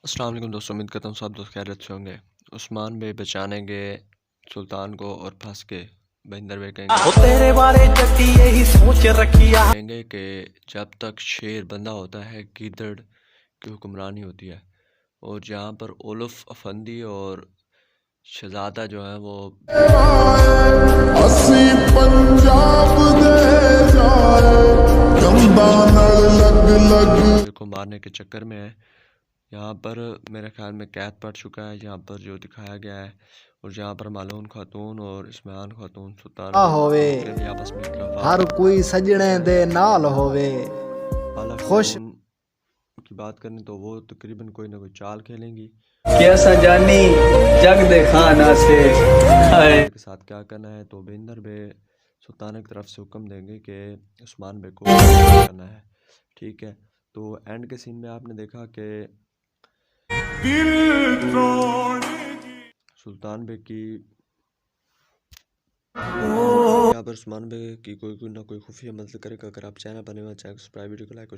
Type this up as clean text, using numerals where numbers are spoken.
अस्सलाम वालेकुम दोस्तों, उम्मीद करता हूँ सब दोस्त खैरियत से होंगे। उस्मान बे बचाने गए सुल्तान को और फंस के बंदर बे तेरे बारे जट्टी यही सोच रखिया। कहेंगे कि जब तक शेर बंदा होता है गीदड़ की हुक्मरानी होती है। और जहाँ पर ओलफ अफंदी और शहजादा जो है वो को मारने के चक्कर में है। यहाँ पर मेरे ख्याल में कैद पड़ चुका है, यहाँ पर जो दिखाया गया है। और जहाँ पर मालून खातून और इस्मान खातून सुल्तान होवे भी आपस में हर कोई सजने दे नाल होवे खुश। खातून की बात करें तो वो तकरीबन कोई ना कोई चाल खेलेंगी कैसा जानी जग दिखाना से के साथ क्या करना है। तो बिंदर बे सुल्तान की तरफ से हुक्म देंगे कि उस्मान बे को करना है। ठीक है, तो एंड के सीन में आपने देखा कि सुल्तान बे की यहाँ पर उस्मान बे की कोई ना कोई खुफिया मदद करेगा। अगर आप चैनल बने हुए चैनल सब्सक्राइब वीडियो को लाइक